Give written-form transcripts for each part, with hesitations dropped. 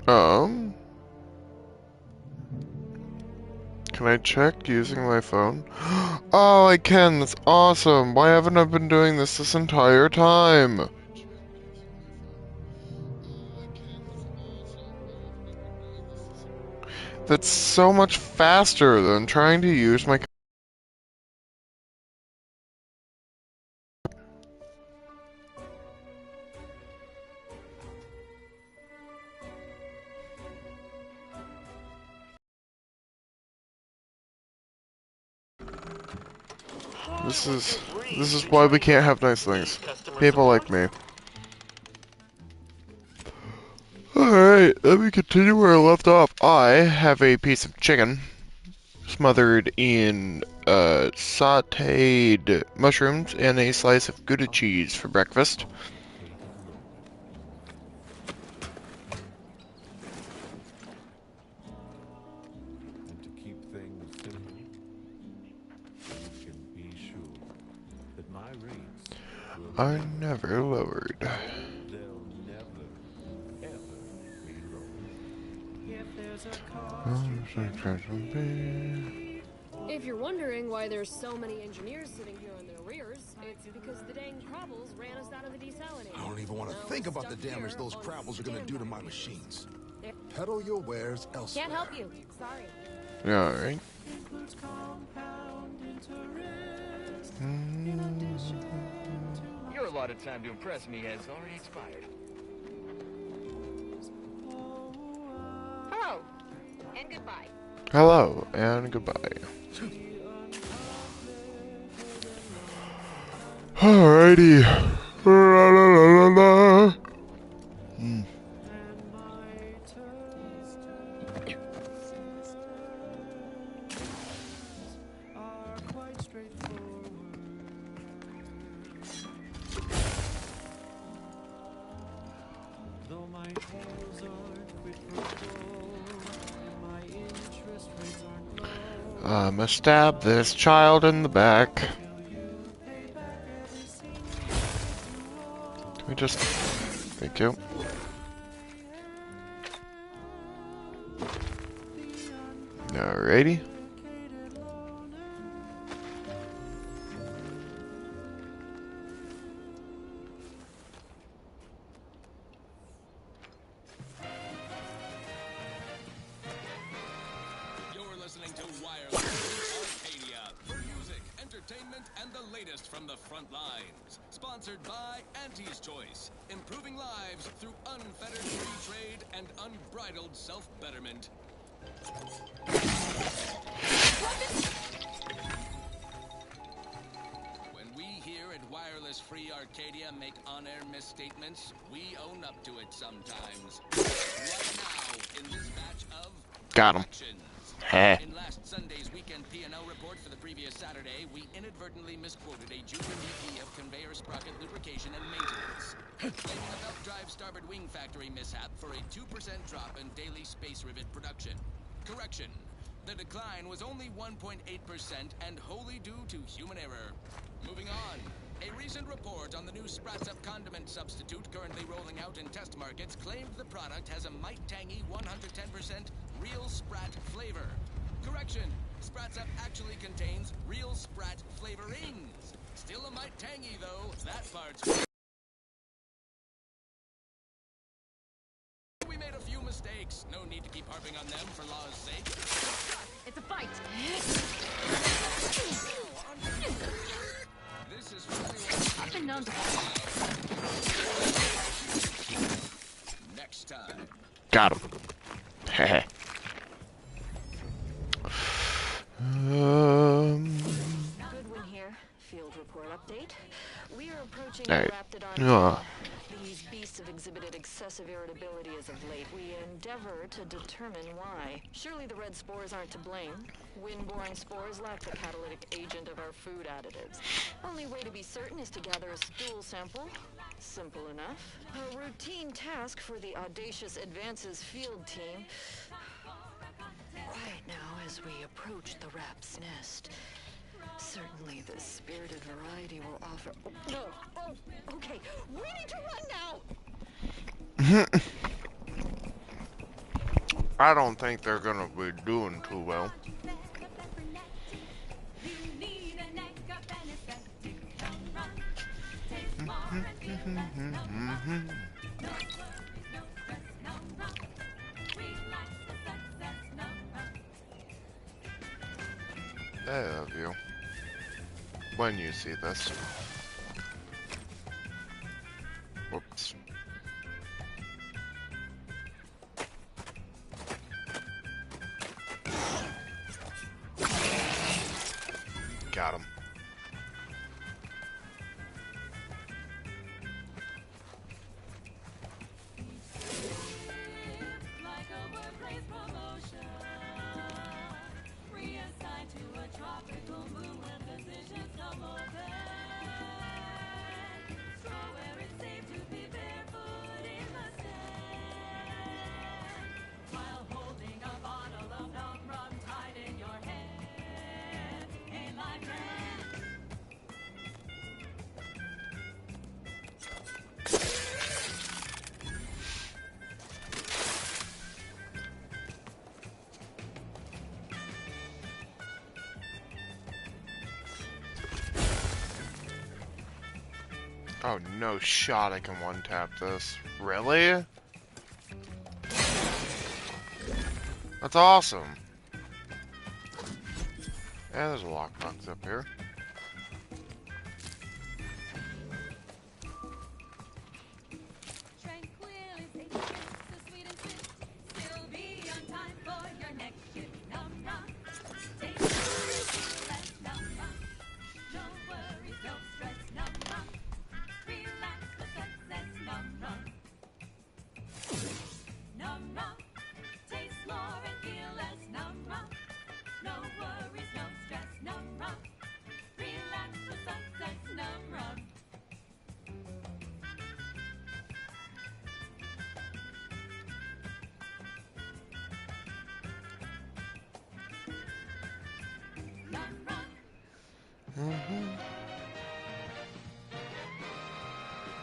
Um, can I check using my phone? Oh, I can. That's awesome. Why haven't I been doing this entire time? That's so much faster than trying to use my. This is why we can't have nice things. People like me. Alright, let me continue where I left off. I have a piece of chicken smothered in sauteed mushrooms and a slice of Gouda cheese for breakfast. And to keep things simple, you can be sure that my rates will I never lowered. they'll never, ever be low. If there's a cost you If you're wondering why there's so many engineers sitting here on their rears, it's because the dang Crabbles ran us out of the desalinator. I don't even want to Now think we're about the stuck damage here those on Crabbles are going to do to my standby machines. duty. Peddle your wares elsewhere. Can't help you. Sorry. Yeah, alright. Your allotted time to impress me has already expired. Hello, and goodbye. Hello, and goodbye. Alrighty. La, la, la, la, la. though my goals aren't quit pro quo, and my interest rates aren't low. I'ma stab this child in the back. Can we just... Thank you. Alrighty. You're listening to Wireless Arcadia for music, entertainment, and the latest from the front lines. Sponsored by Auntie's Choice, improving lives through unfettered free trade and unbridled self-betterment. When we here at Wireless Free Arcadia make on-air misstatements, we own up to it sometimes. Right now, in this batch of Got him. corrections. Heh. In last Sunday's weekend P&L report for the previous Saturday, we inadvertently misquoted a junior VP of conveyor sprocket lubrication and maintenance, claiming a belt drive starboard wing factory mishap for a 2% drop in daily space rivet production. Correction. The decline was only 1.8% and wholly due to human error. Moving on. A recent report on the new Sprats Up condiment substitute currently rolling out in test markets claimed the product has a might tangy 110% real Sprat flavor. Correction. Sprats Up actually contains real Sprat flavorings. Still a might tangy though. That part's... We made a few mistakes. No need to keep harping on them for law's sake. It's a fight. This is really I've been known to. next time. Got him. Heh. Goodwin here. Field report update. We are approaching Alright. Raptidon. These beasts have exhibited excessive irritability as of late. We endeavor to determine why. Surely the red spores aren't to blame. Wind-borne spores lack the catalytic agent of our food additives. Only way to be certain is to gather a stool sample. Simple enough. A routine task for the audacious Advances field team. Right now, as we approach the rap's nest, certainly the spirited variety will offer... Oh, no! Oh, okay, we need to run now! I don't think they're gonna be doing too well. I love you. When you see this. Whoops. Got him. Oh, no shot I can one-tap this. Really? That's awesome. Yeah, there's a lockbox up here.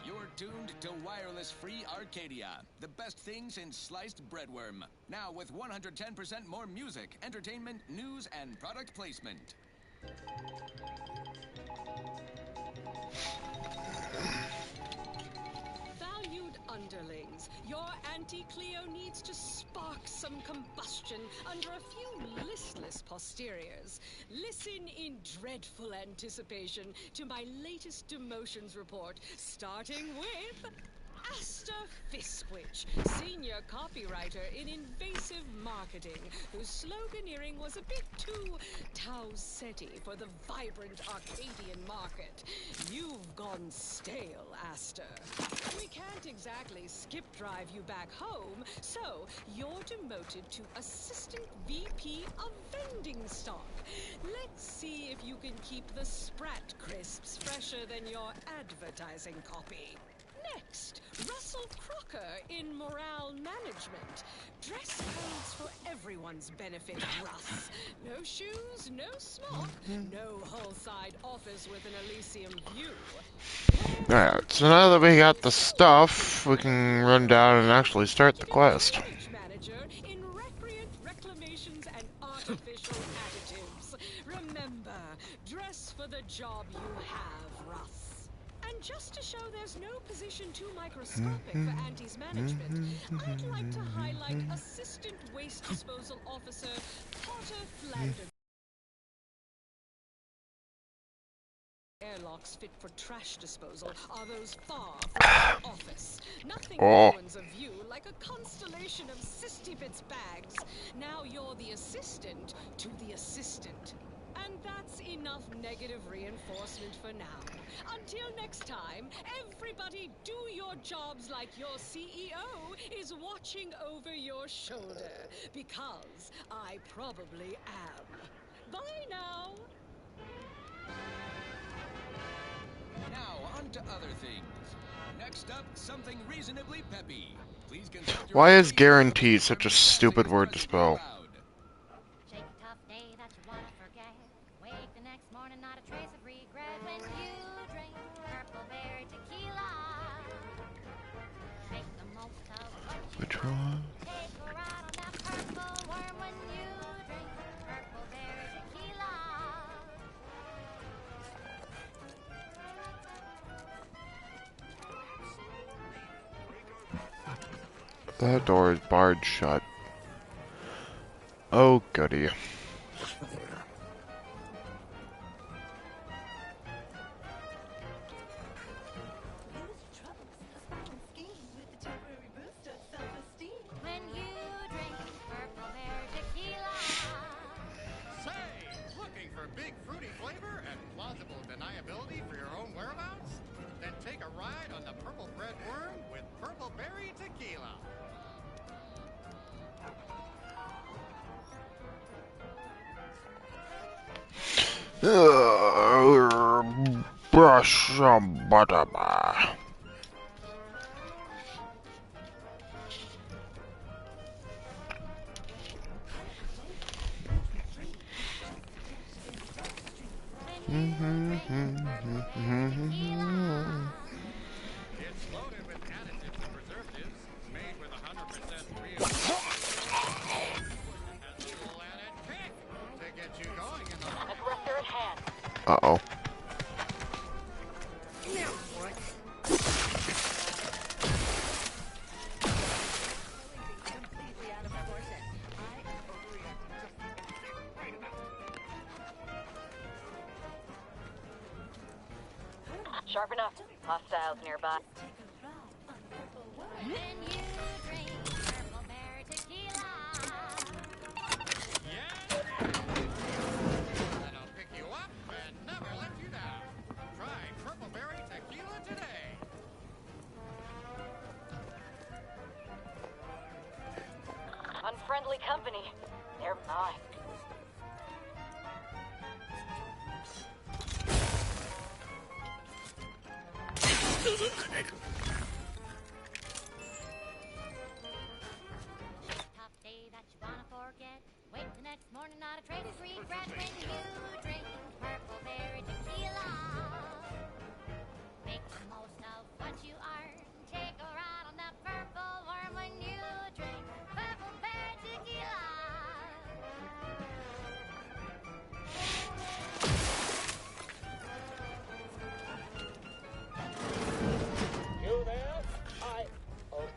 You're tuned to Wireless Free Arcadia, the best thing since sliced breadworm. Now with 110% more music, entertainment, news, and product placement. Valued underlings, your Auntie Cleo needs to spark some combustion under a few listless posteriors. Listen in dreadful anticipation to my latest demotions report, starting with Asta Fiskwich, senior copywriter in invasive marketing, whose sloganeering was a bit too Tausetti for the vibrant Arcadian market. You've gone stale, Asta. We can't exactly skip drive you back home, so you're demoted to Assistant VP of Vending Stock. Let's see if you can keep the Sprat crisps fresher than your advertising copy. Next, Russell Crocker in Morale Management. Dress codes for everyone's benefit, Russ. No shoes, no smock, no whole-side office with an Elysium view. Alright, so now that we got the stuff, we can run down and actually start the quest. Manager in recreant reclamations and artificial additives. Remember, dress for the job you have, Russ. And just to show there's no position too microscopic for Auntie's management, I'd like to highlight Assistant Waste Disposal Officer Potter Flanders. Airlocks fit for trash disposal are those far from the office. Nothing ruins a view like a constellation of Sistibits bags. Now you're the assistant to the assistant. And that's enough negative reinforcement for now. Until next time, everybody do your jobs like your CEO is watching over your shoulder. Because I probably am. Bye now! Now, on to other things. Next up, something reasonably peppy. Please consult your Why is employees guaranteed for such a the stupid word to president spell? crowd. Shake a tough day that you wanna forget. Wake the next morning, not a trace of regret. When you drink purple berry tequila, make the most of what you Which got. one? Take a ride on that purple That door is barred shut. Oh, goody. When you drink Purple Bear tequila. Say, looking for big fruity flavor and plausible deniability for your own whereabouts? Then take a ride on the Purple Bread Worm with Purple Berry Tequila. Brush some butter. It's loaded with additives and preservatives, made with 100% real. Has a little added kick to get you going in the Aggressor at hand. Uh-oh. Sharp enough. Hostiles nearby. When you drink Purple Bear tequila. And I'll pick you up and never let you down. Try Purple Berry Tequila today. Unfriendly company. They're mine. Tough day that you wanna forget. Wait the next morning, not a trace of regret when you drink Purple Berry tequila. Make the most of what you are. Take a ride on that purple worm when you drink Purple Berry tequila. You there? Oh,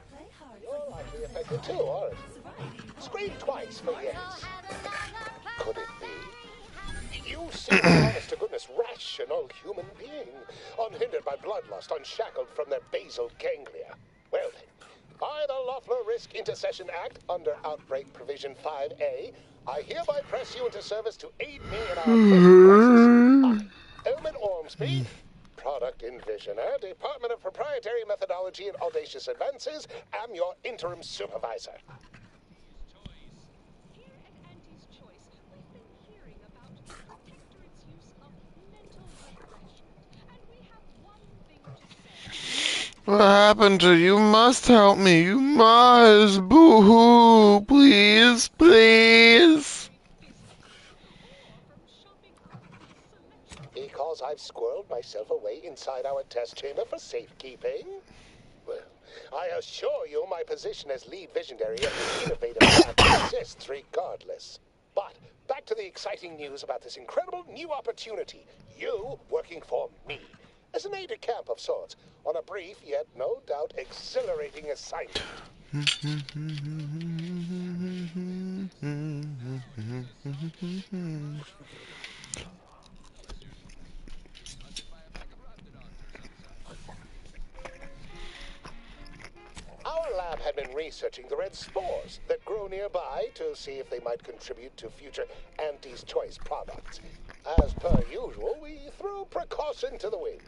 you're likely affected too, aren't you? Scream twice for yes. Could it be? You seem an honest-to-goodness rational human being, unhindered by bloodlust, unshackled from their basal ganglia. Well then, by the Loeffler Risk Intercession Act, under Outbreak Provision 5A, I hereby press you into service to aid me in our present crisis. I, Elman Ormsby, Product Envisioner, Department of Proprietary Methodology and Audacious Advances, am your interim supervisor. Here at Auntie's Choice, we've been hearing about Protectorate's use of mental refreshment, and we have one thing to say. What happened to you? Must help me. You must. Boo-hoo. Please, please. Because I've squirreled myself away inside our test chamber for safekeeping? Well, I assure you my position as lead visionary of the innovative lab persists regardless. But back to the exciting news about this incredible new opportunity. You working for me. As an aide-de-camp of sorts, on a brief yet no doubt exhilarating assignment. Our lab had been researching the red spores that grow nearby to see if they might contribute to future Auntie's Choice products. As per usual, we threw precaution to the wind.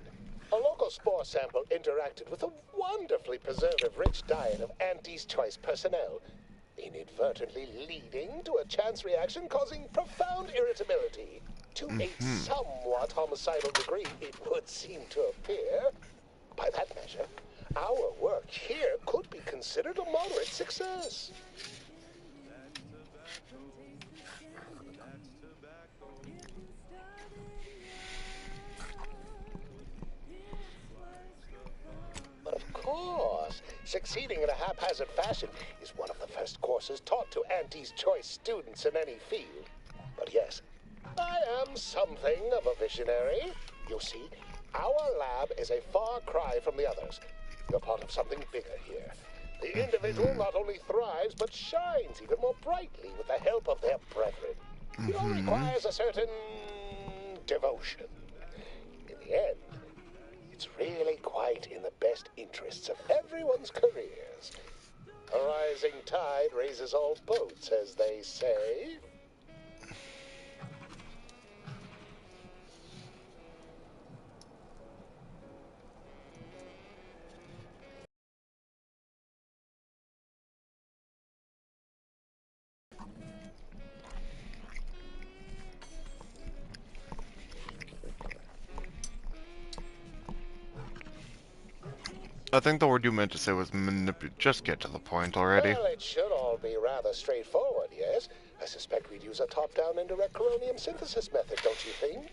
A local spore sample interacted with a wonderfully preservative-rich diet of Auntie's Choice personnel, inadvertently leading to a chance reaction causing profound irritability. To a somewhat homicidal degree, it would seem to appear. By that measure, our work here could be considered a moderate success. But of course, succeeding in a haphazard fashion is one of the first courses taught to Auntie's Choice students in any field. But yes, I am something of a visionary. You see, our lab is a far cry from the others. You're part of something bigger here. The individual not only thrives, but shines even more brightly with the help of their brethren. It all requires a certain devotion. In the end, it's really quite in the best interests of everyone's careers. A rising tide raises all boats, as they say. I think the word you meant to say was just get to the point already. Well, it should all be rather straightforward, yes? I suspect we'd use a top-down indirect coronium synthesis method, don't you think?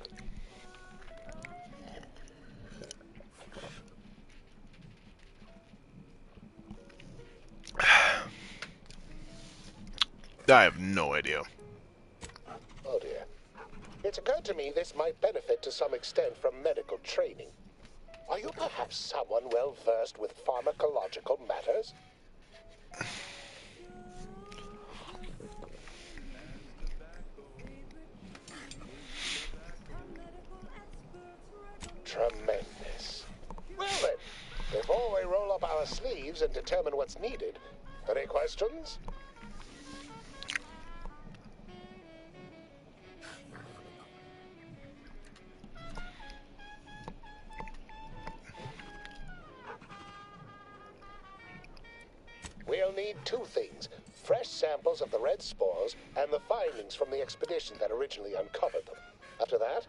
I have no idea. Oh dear. It's occurred to me this might benefit to some extent from medical training. Are you perhaps someone well versed with pharmacological matters? Tremendous. Well then, before we roll up our sleeves and determine what's needed, any questions? We'll need two things: fresh samples of the red spores and the findings from the expedition that originally uncovered them. After that,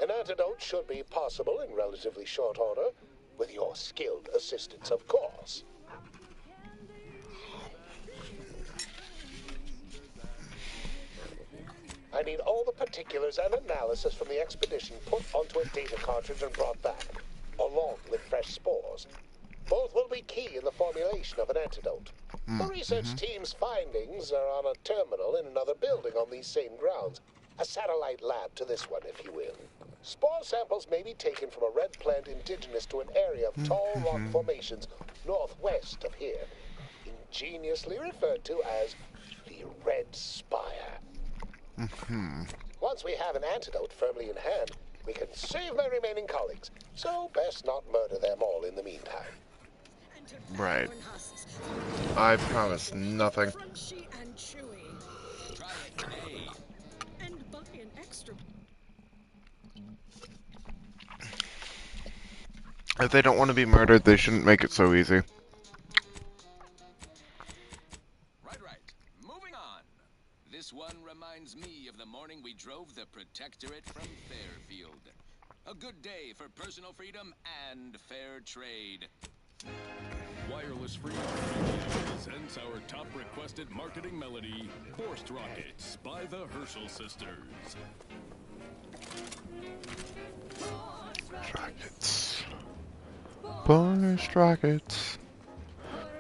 an antidote should be possible in relatively short order, with your skilled assistance, of course. I need all the particulars and analysis from the expedition put onto a data cartridge and brought back, along with fresh spores. Both will be key in the formulation of an antidote. The research team's findings are on a terminal in another building on these same grounds. A satellite lab to this one, if you will. Spore samples may be taken from a red plant indigenous to an area of tall rock formations northwest of here, ingeniously referred to as the Red Spire. Once we have an antidote firmly in hand, we can save my remaining colleagues, so best not murder them all in the meantime. Right. I promise nothing. Crunchy and chewy. Try it today. And buy an extra. If they don't want to be murdered, they shouldn't make it so easy. Right. Moving on. This one reminds me of the morning we drove the Protectorate from Fairfield. A good day for personal freedom and fair trade. Wireless freedom presents our top requested marketing melody, Forced Rockets by the Herschel Sisters. Rockets. Forced rockets.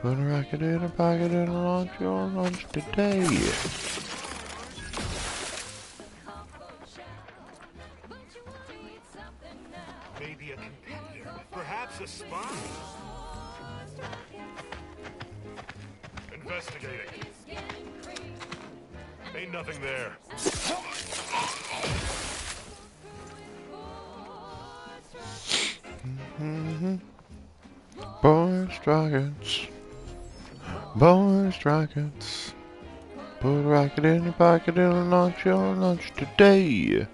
Put a rocket in a pocket and launch your launch today. Maybe a competitor, perhaps a spy. Investigating. Ain't nothing there. Forced rockets. Forced rockets. Put a rocket in your pocket and launch your lunch today.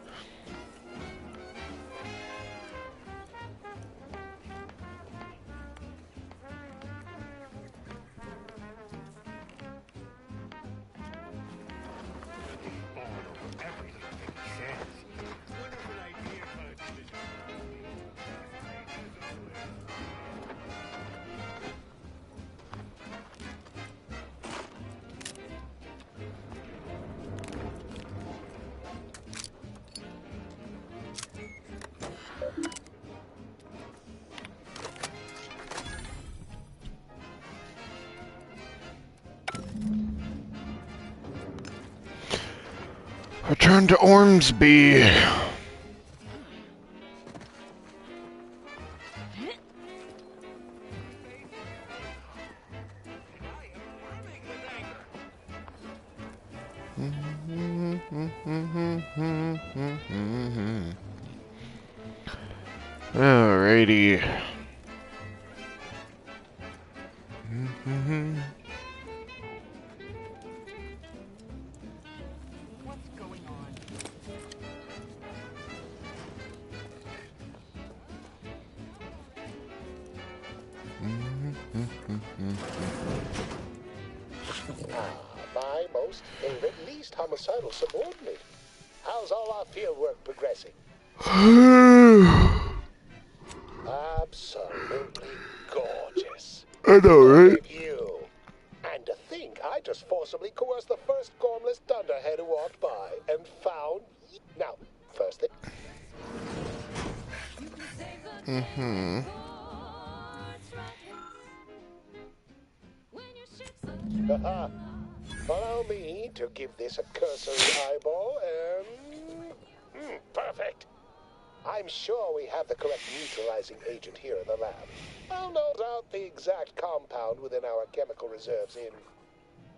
Return to Ormsby. Alrighty. What's going on? My most favorite, least homicidal subordinate. How's all our field work progressing? Absolutely gorgeous. I know, right? Look at you. And to think I just forcibly coerced the first gormless dunderhead who walked by and found... Now, first thing... Allow me to give this a cursory eyeball and... perfect. I'm sure we have the correct neutralizing agent here in the lab. I'll note out the exact compound within our chemical reserves in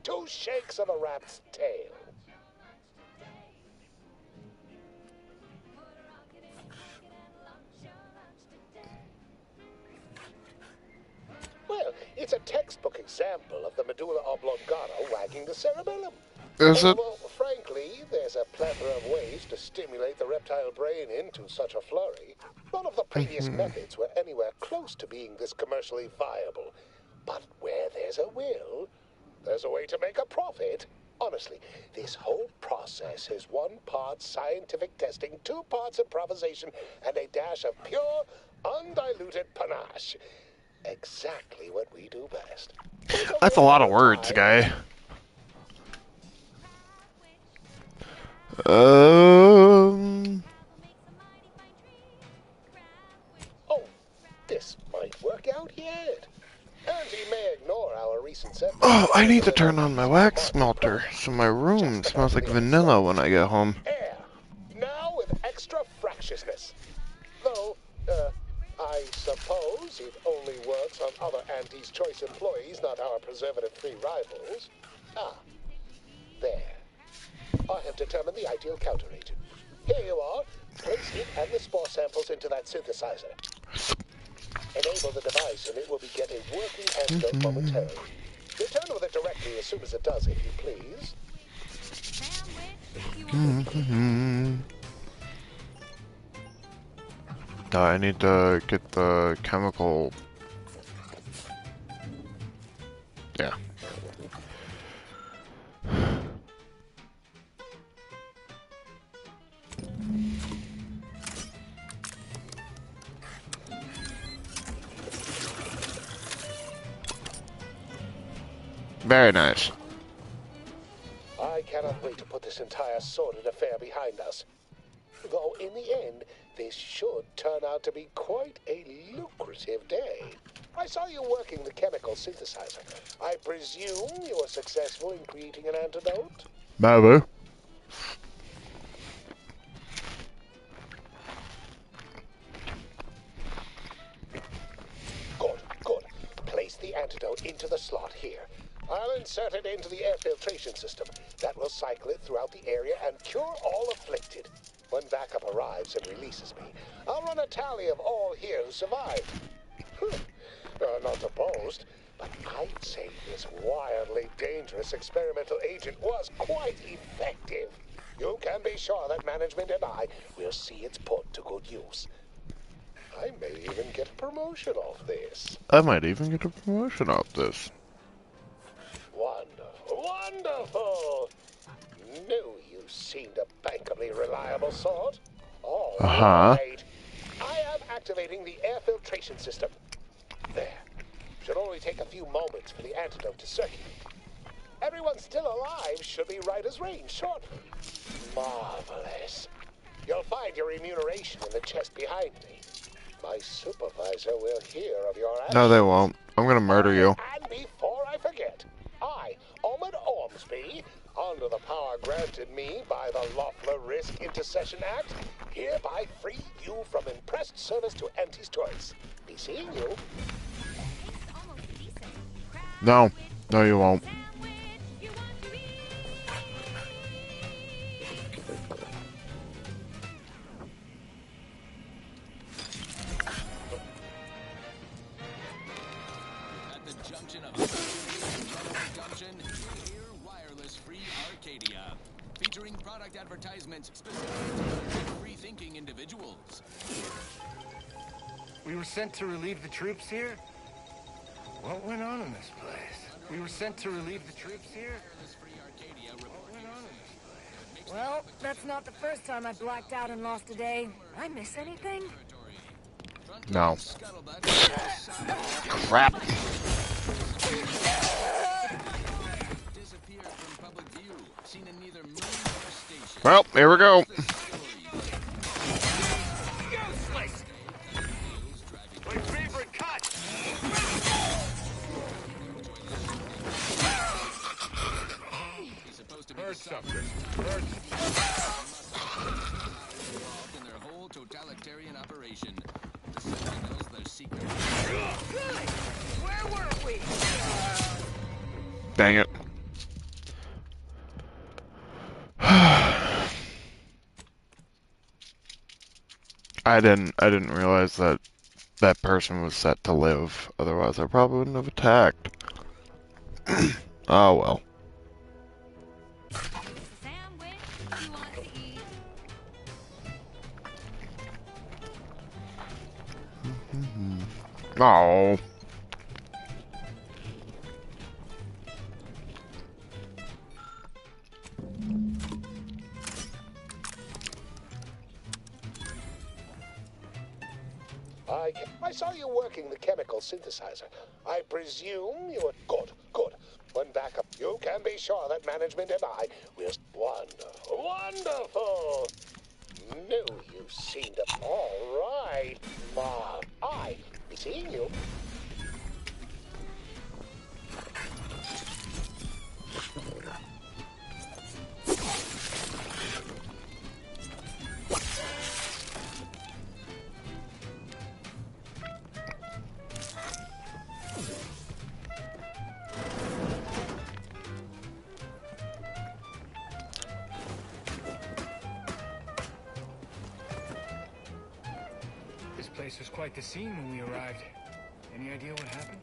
2 shakes of a rat's tail. Well, it's a textbook example of the medulla oblongata wagging the cerebellum. Is it? Although, frankly, there's a plethora of ways to stimulate the reptile brain into such a flurry. None of the previous methods were anywhere close to being this commercially viable. But where there's a will, there's a way to make a profit. Honestly, this whole process is 1 part scientific testing, 2 parts improvisation, and a dash of pure, undiluted panache. Exactly what we do best. That's a lot of words, guy. Oh, this might work out yet. And he may ignore our recent setback. Oh, I need to turn on my wax smelter so my room smells like vanilla when I get home. Air. Now with extra fractiousness. Though, I suppose it only works on other Auntie's Choice employees, not our preservative-free rivals. Ah, there. I have determined the ideal counteragent. Here you are. Place it and the spore samples into that synthesizer. Enable the device and it will begin a working antidote momentarily. Return with it directly as soon as it does, if you please. I need to get the chemical... Yeah. Very nice. I cannot wait to put this entire sordid affair behind us. Though in the end, this should turn out to be quite a lucrative day. I saw you working the chemical synthesizer. I presume you were successful in creating an antidote? Maybe. Good, good. Place the antidote into the slot here. I'll insert it into the air filtration system. That will cycle it throughout the area and cure all afflicted. When backup arrives and releases me, I'll run a tally of all here who survived. Not to boast, but I'd say this wildly dangerous experimental agent was quite effective. You can be sure that management and I will see it's put to good use. I may even get a promotion off this. I might even get a promotion off this. Wonderful, wonderful! Knew you seemed a bankably reliable sort. All right. I am activating the air filtration system. There. Should only take a few moments for the antidote to circulate. Everyone still alive should be right as rain shortly. Marvelous. You'll find your remuneration in the chest behind me. My supervisor will hear of your actions. No, they won't. I'm gonna murder you. And before I forget, I, Omid Ormsby, under the power granted me by the Loeffler Risk Intercession Act, hereby free you from impressed service to Auntie's Choice. Be seeing you. No. No, you won't. Arcadia, featuring product advertisements specifically for free-thinking individuals. We were sent to relieve the troops here? What went on in this place? We were sent to relieve the troops here? What went on in this place? Well, that's not the first time I blacked out and lost a day. I miss anything? No. Crap. Well, here we go. My favorite cut! Heard something. Heard involved in their whole totalitarian operation. The Sentinels, their secret. Good! Where were we? Dang it. I didn't realize that that person was set to live. Otherwise, I probably wouldn't have attacked. Oh well. Oh. I saw you working the chemical synthesizer. I presume you were good. When back up, you can be sure that management and I will. Wonderful. Knew you seemed all right, Ma. I be seeing you. This place was quite the scene when we arrived. Any idea what happened?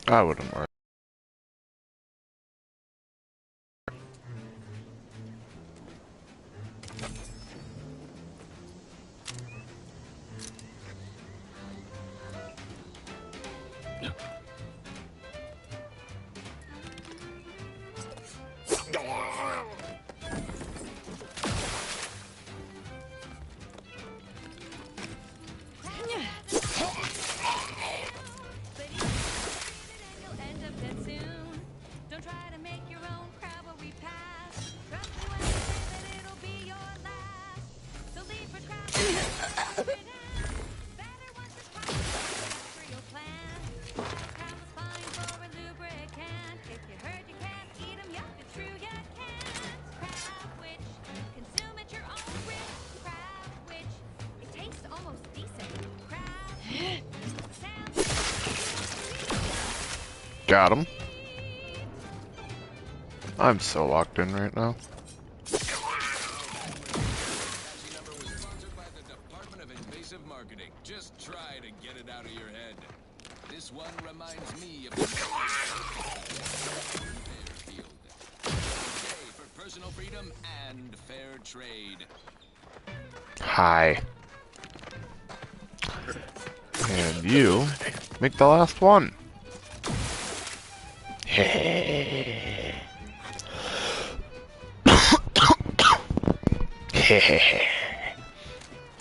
I wouldn't worry. Got him. I'm so locked in right now. Just try to get it out of your head. This one reminds me of Fairfield. Okay, for personal freedom and fair trade. Hi. And you make the last one.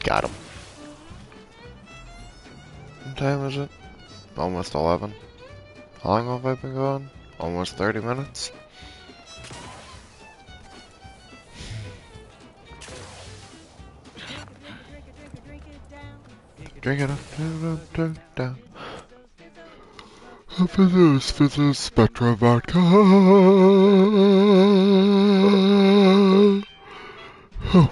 Got him. What time is it? Almost 11. How long have I been going? Almost 30 minutes. Drink it up, down. Fizz, Spectra Vodka. Oh.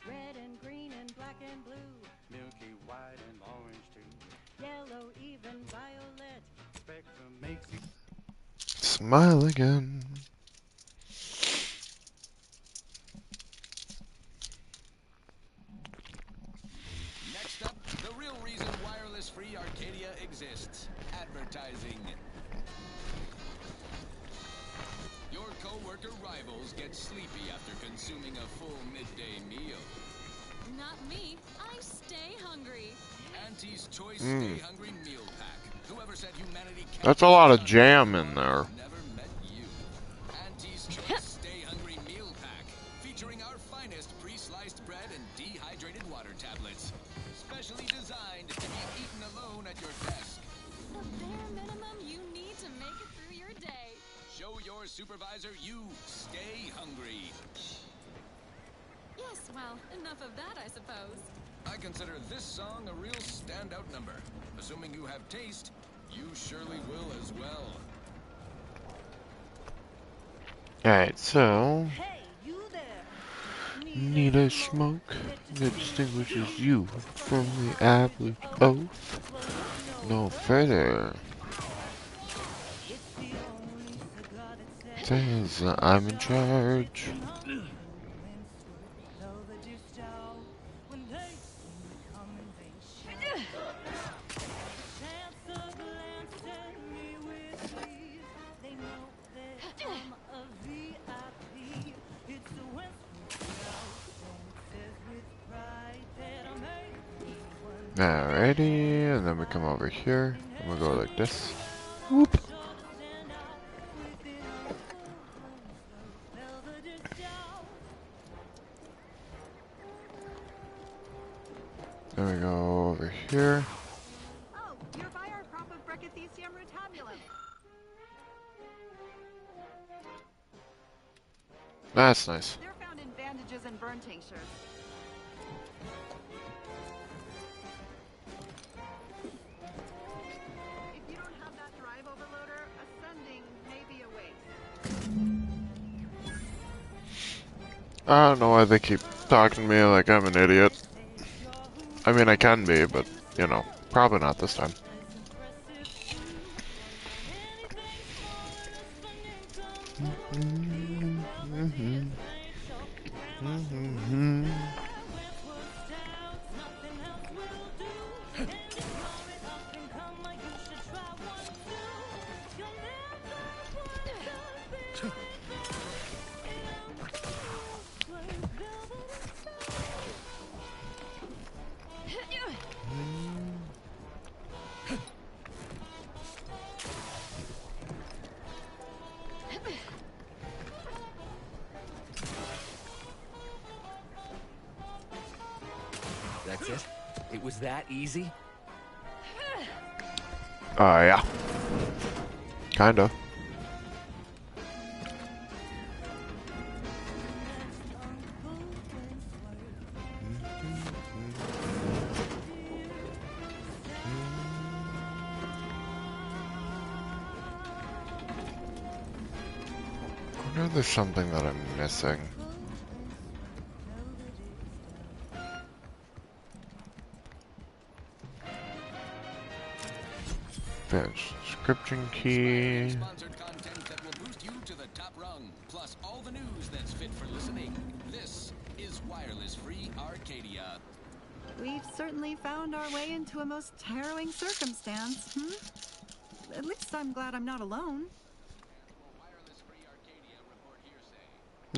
Red and green and black and blue. Milky white and orange too. Yellow, even violet. Spectrum makes you Smile again. Next up, the real reason why Free Arcadia exists. Advertising. Your co-worker rivals get sleepy after consuming a full midday meal. Not me. I stay hungry. Auntie's Choice Stay Hungry Meal Pack. Whoever said humanity can't That's a lot of jam in there. never met you. Auntie's Choice Stay Hungry Meal Pack, featuring our finest pre-sliced bread and dehydrated water tablets. Specially designed to be eaten alone at your desk. The bare minimum you need to make it through your day. Show your supervisor you stay hungry. Yes, well, enough of that, I suppose. I consider this song a real standout number. Assuming you have taste, you surely will as well. Alright, so... Hey, you there. Need a smoke that distinguishes you from the average oath. No further. Says I'm in charge. Alrighty, and then we come over here, and we'll go like this. Whoop. Then we go over here. Oh, you're by our prop of Brachythecium rotabulum. That's nice. They're found in bandages and burn tinctures. If you don't have that drive overloader, ascending may be a waste. I don't know why they keep talking to me like I'm an idiot. I mean, I can be, but, you know, probably not this time. That's it? It was that easy? Yeah. Kinda. I wonder if there's something that I'm missing. Bench description key. Sponsored content that will boost you to the top rung, plus all the news that's fit for listening. This is Wireless Free Arcadia. We've certainly found our way into a most harrowing circumstance, At least I'm glad I'm not alone.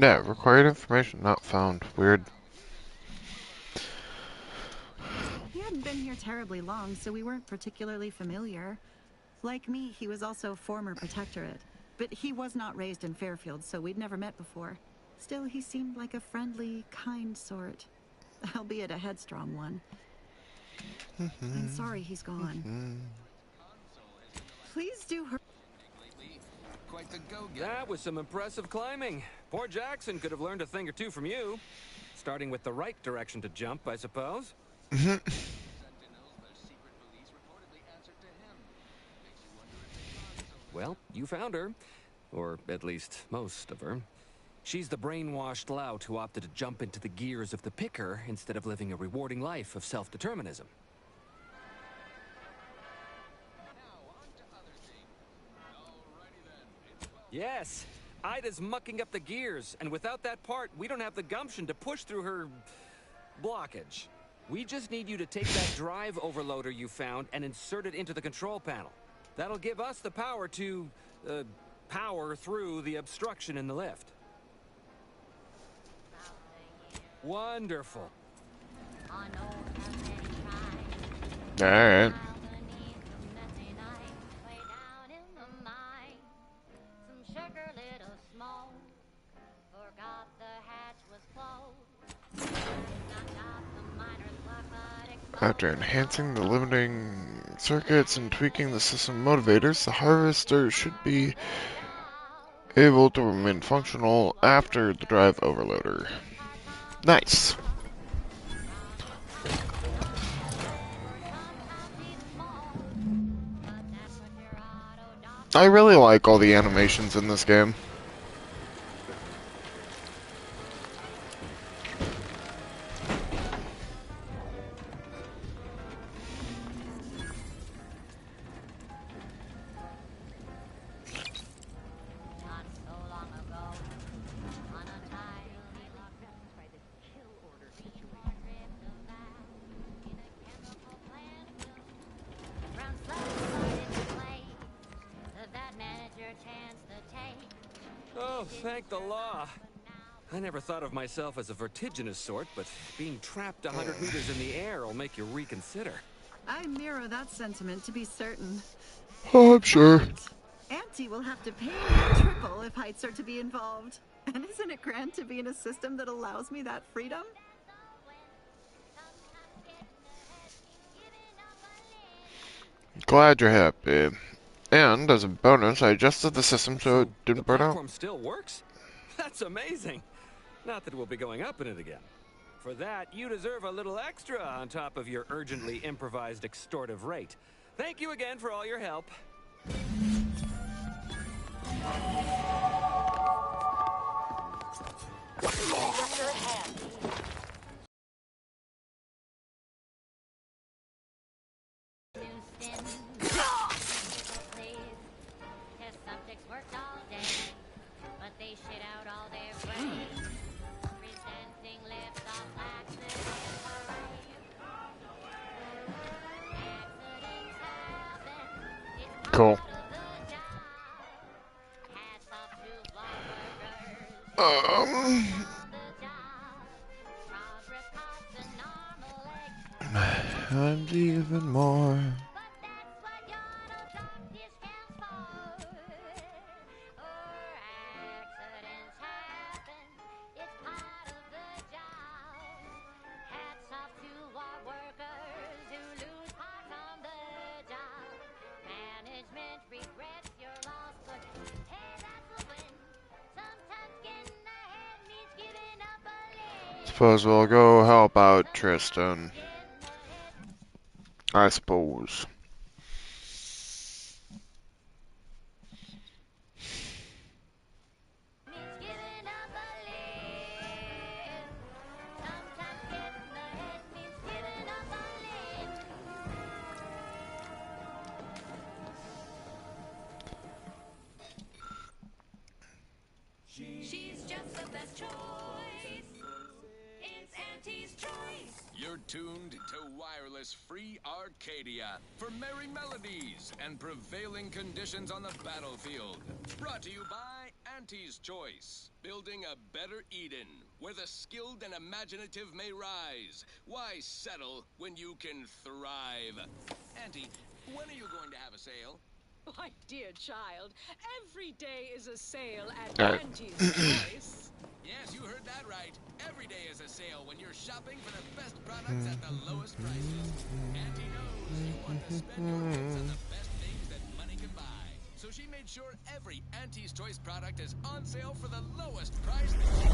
Yeah, required information not found. Weird. He hadn't been here terribly long, so we weren't particularly familiar. Like me, he was also former protectorate, but he was not raised in Fairfield, so we'd never met before. Still, he seemed like a friendly, kind sort, albeit a headstrong one. I'm sorry he's gone. Please do her. Quite the go-getter. That was some impressive climbing. Poor Jackson could have learned a thing or two from you. Starting with the right direction to jump, I suppose. Well, you found her. Or at least most of her. She's the brainwashed lout who opted to jump into the gears of the picker instead of living a rewarding life of self-determinism. Yes, Ida's mucking up the gears, and without that part, we don't have the gumption to push through her blockage. We just need you to take that drive overloader you found and insert it into the control panel. That'll give us the power to, power through the obstruction in the lift. Wonderful. Alright. After enhancing the limiting circuits and tweaking the system motivators, the harvester should be able to remain functional after the drive overloader. Nice. I really like all the animations in this game. Oh, thank the law. I never thought of myself as a vertiginous sort, but being trapped 100 meters in the air will make you reconsider. I mirror that sentiment, to be certain. Oh, I'm sure. Auntie will have to pay me triple if heights are to be involved. And isn't it grand to be in a system that allows me that freedom? Glad you're happy. And, as a bonus, I adjusted the system so it didn't burn out. The platform still works? That's amazing. Not that we'll be going up in it again. For that, you deserve a little extra on top of your urgently improvised extortive rate. Thank you again for all your help. Cool. And even more. Suppose we'll go help out Tristan. I suppose. She's just the best choice. It's Auntie's choice. You're tuned to Wireless Free Arcadia for merry melodies and prevailing conditions on the battlefield. Brought to you by Auntie's Choice. Building a better Eden, where the skilled and imaginative may rise. Why settle when you can thrive? Auntie, when are you going to have a sale? My dear child, every day is a sale at Auntie's Choice. Yes, you heard that right. Every day is a sale when you're shopping for the best products at the lowest prices. Auntie knows you want to spend your tips on the best things that money can buy. So she made sure every Auntie's Choice product is on sale for the lowest price that she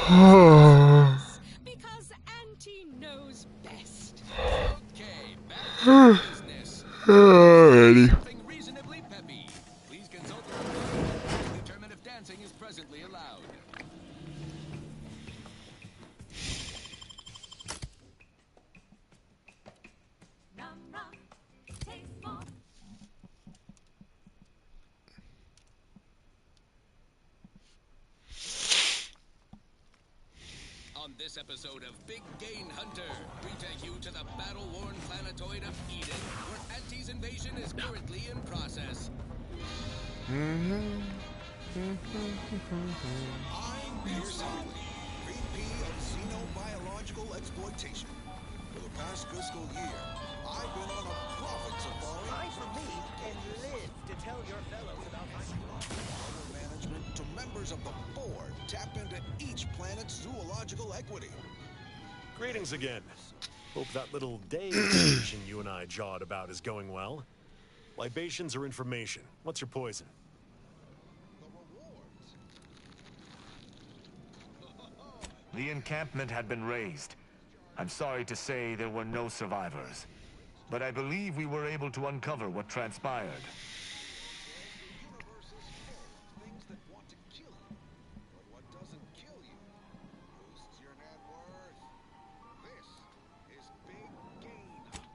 can. Because Auntie knows best. Okay, back to business. Alrighty. Something reasonably peppy. Please consult the rules to determine if dancing is presently allowed. On this this episode of Big Game Hunter. We take you to the battle-worn planetoid of Eden, where Auntie's invasion is currently in process. I'm Pierce Howley, VP of Xenobiological Exploitation. For the past fiscal year, I've been on a profit safari. I, for me, can live to tell your fellows about my From management to members of the board tap into each planet's zoological equity. Greetings again. Hope that little day excursion you and I jawed about is going well. Libations or information? What's your poison? The encampment had been raised. I'm sorry to say there were no survivors, but I believe we were able to uncover what transpired.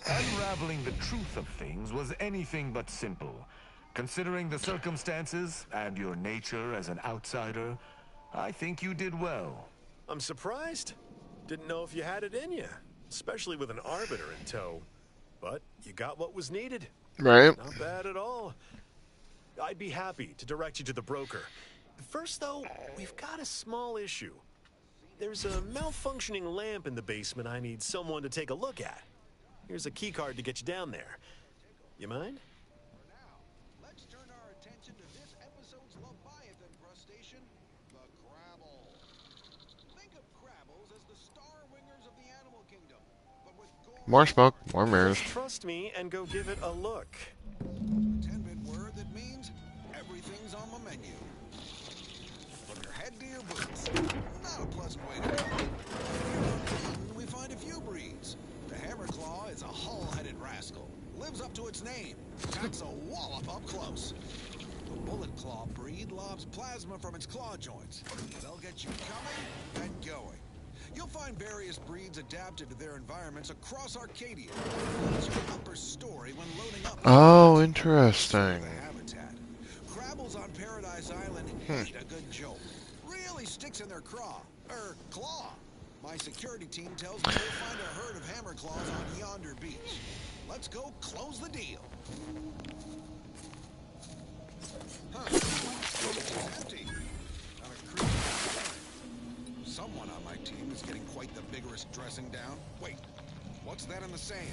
Unraveling the truth of things was anything but simple. Considering the circumstances and your nature as an outsider, I think you did well. I'm surprised. Didn't know if you had it in you, especially with an arbiter in tow. But you got what was needed. Right. Not bad at all. I'd be happy to direct you to the broker. First, though, we've got a small issue. There's a malfunctioning lamp in the basement I need someone to take a look at. Here's a keycard to get you down there. You mind? Let's turn our attention to this episode's Leviathan crustacean, the Crabble. Think of Crabbles as the star wingers of the animal kingdom, but with More smoke, more mirrors. Trust me and go give it a look. a 10-bit word that means everything's on the menu. From your head to your boots. Not a pleasant way to go. We find a few breeds. The Hammerclaw is a hull-headed rascal. Lives up to its name. That's a wallop up close. The Bullet Claw breed lobs plasma from its claw joints. They'll get you coming and going. You'll find various breeds adapted to their environments across Arcadia. It's your upper story when loading up. Oh, interesting. Crabbles on Paradise Island hate a good joke. Really sticks in their claw. My security team tells me they'll find a herd of Hammerclaws on yonder beach. Let's go close the deal. It's empty. Not a creature. Someone on my team is getting quite the vigorous dressing down. Wait, what's that in the sand?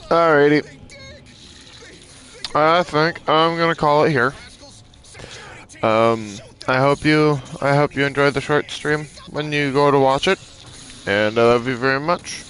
Alrighty. I think I'm gonna call it here. I hope you enjoyed the short stream when you go to watch it, and I love you very much.